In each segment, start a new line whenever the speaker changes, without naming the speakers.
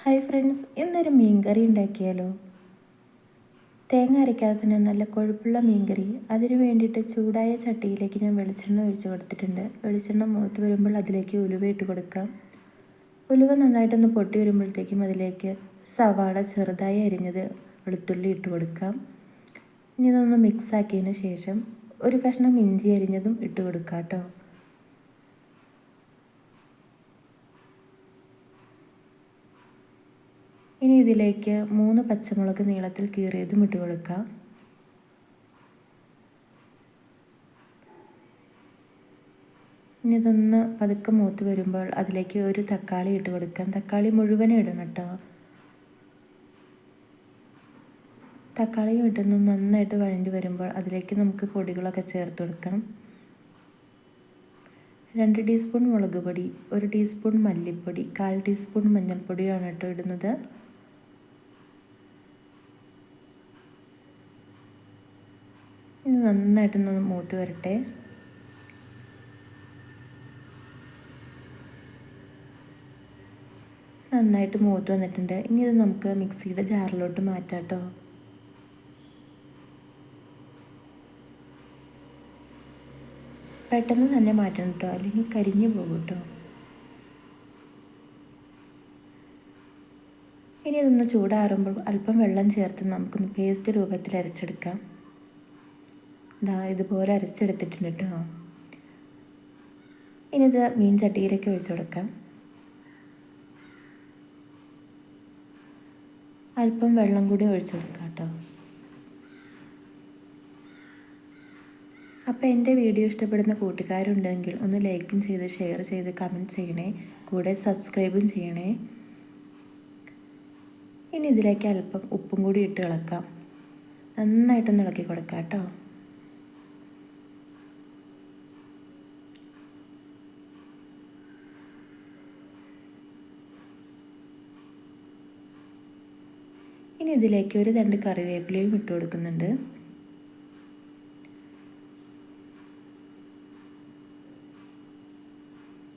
Hi friends, ഇന്നൊരു മീൻകറി ഉണ്ടാക്കിയാലോ? തേങ്ങ അരയ്ക്കാതെ തന്നെ നല്ല കൊഴുപ്പുള്ള മീൻകറി. അതിന് വേണ്ടിയിട്ട് ചൂടായ ചട്ടിയിലേക്ക് ഞാൻ വെളിച്ചെണ്ണ ഒഴിച്ച് കൊടുത്തിട്ടുണ്ട്. വെളിച്ചെണ്ണ മൂത്ത് വരുമ്പോൾ അതിലേക്ക് ഉലുവ ഇട്ട് കൊടുക്കാം. ഉലുവ നന്നായിട്ടൊന്ന് പൊട്ടി വരുമ്പോഴത്തേക്കും അതിലേക്ക് സവാള ചെറുതായി അരിഞ്ഞത് വെളുത്തുള്ളി ഇട്ട് കൊടുക്കാം. ഇനി ഇതൊന്ന് മിക്സ് ആക്കിയതിന് ശേഷം ഒരു കഷ്ണം ഇഞ്ചി അരിഞ്ഞതും ഇട്ട് കൊടുക്കാം കേട്ടോ. ഇനി ഇതിലേക്ക് 3 പച്ചമുളക് നീളത്തിൽ കീറിയതും ഇട്ട് കൊടുക്കാം. ഇനി ഇതൊന്ന് പതുക്കെ മൂത്ത് വരുമ്പോൾ അതിലേക്ക് ഒരു തക്കാളി ഇട്ട് കൊടുക്കാം. തക്കാളി മുഴുവനും ഇടണം കേട്ടോ. തക്കാളിയും ഇട്ടൊന്ന് നന്നായിട്ട് വഴണ്ടി വരുമ്പോൾ അതിലേക്ക് നമുക്ക് പൊടികളൊക്കെ ചേർത്ത് കൊടുക്കാം. 2 ടീസ്പൂൺ മുളക് പൊടി, 1 ടീസ്പൂൺ മല്ലിപ്പൊടി, 1/4 ടീസ്പൂൺ മഞ്ഞൾപ്പൊടിയാണ് കേട്ടോ ഇടുന്നത്. ഇനി നന്നായിട്ടൊന്ന് മൂത്ത് വരട്ടെ. നന്നായിട്ട് മൂത്ത് വന്നിട്ടുണ്ട്. ഇനി ഇത് നമുക്ക് മിക്സിയുടെ ജാറിലോട്ട് മാറ്റാം കേട്ടോ. പെട്ടെന്ന് തന്നെ മാറ്റണം കേട്ടോ, അല്ലെങ്കിൽ കരിഞ്ഞു പോകും കേട്ടോ. ഇനി ഇതൊന്ന് ചൂടാറുമ്പോൾ അല്പം വെള്ളം ചേർത്ത് നമുക്കൊന്ന് പേസ്റ്റ് രൂപത്തിൽ അരച്ചെടുക്കാം. ഇതുപോലെ അരച്ചെടുത്തിട്ടുണ്ട് കേട്ടോ. ഇനി ഇത് മീൻ ചട്ടിയിലേക്ക് ഒഴിച്ചു കൊടുക്കാം. അല്പം വെള്ളം കൂടി ഒഴിച്ചു കൊടുക്കാം കേട്ടോ. അപ്പോൾ എൻ്റെ വീഡിയോ ഇഷ്ടപ്പെടുന്ന കൂട്ടുകാരുണ്ടെങ്കിൽ ഒന്ന് ലൈക്കും ചെയ്ത് ഷെയർ ചെയ്ത് കമൻറ്റ് ചെയ്യണേ. കൂടെ സബ്സ്ക്രൈബും ചെയ്യണേ. ഇനി ഇതിലേക്ക് അല്പം ഉപ്പും കൂടി ഇട്ട് ഇളക്കാം. നന്നായിട്ടൊന്ന് ഇളക്കി കൊടുക്കാം കേട്ടോ. ഇനി ഇതിലേക്ക് ഒരു 2 കറിവേപ്പിലയും ഇട്ട് കൊടുക്കുന്നുണ്ട്.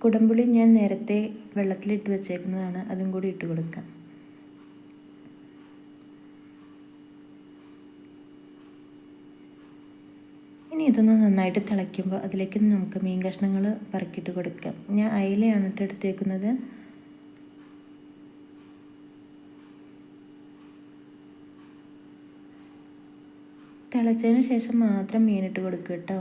കുടംപുളി ഞാൻ നേരത്തെ വെള്ളത്തിലിട്ട് വെച്ചേക്കുന്നതാണ്, അതും കൂടി ഇട്ട് കൊടുക്കാം. ഇനി ഇതൊന്ന് നന്നായിട്ട് തിളയ്ക്കുമ്പോൾ അതിലേക്ക് നമുക്ക് മീൻ കഷ്ണങ്ങൾ പറക്കിയിട്ട് കൊടുക്കാം. ഞാൻ അയിലയാണ് ഇട്ട് എടുത്തേക്കുന്നത്. തിളച്ചതിന് ശേഷം മാത്രം മീനിട്ട് കൊടുക്കുക കേട്ടോ.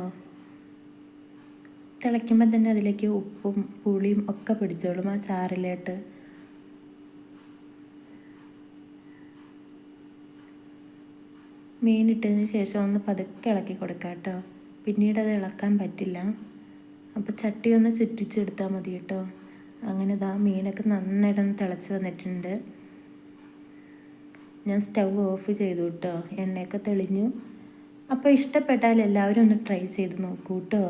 തിളയ്ക്കുമ്പോൾ തന്നെ അതിലേക്ക് ഉപ്പും പുളിയും ഒക്കെ പിടിച്ചോളും ആ ചാറിലോട്ട്. മീനിട്ടതിന് ശേഷം ഒന്ന് പതുക്കെ ഇളക്കി കൊടുക്കാം കേട്ടോ. പിന്നീട് അത് ഇളക്കാൻ പറ്റില്ല. അപ്പോൾ ചട്ടി ഒന്ന് ചുറ്റിച്ചെടുത്താൽ മതി കേട്ടോ. അങ്ങനെ മീനൊക്കെ നന്നായിട്ടൊന്ന് തിളച്ച് വന്നിട്ടുണ്ട്. ഞാൻ സ്റ്റൗ ഓഫ് ചെയ്തു കേട്ടോ. എണ്ണയൊക്കെ തെളിഞ്ഞു. അപ്പോൾ ഇഷ്ടപ്പെട്ടാൽ എല്ലാവരും ഒന്ന് ട്രൈ ചെയ്ത് നോക്കൂ കേട്ടോ.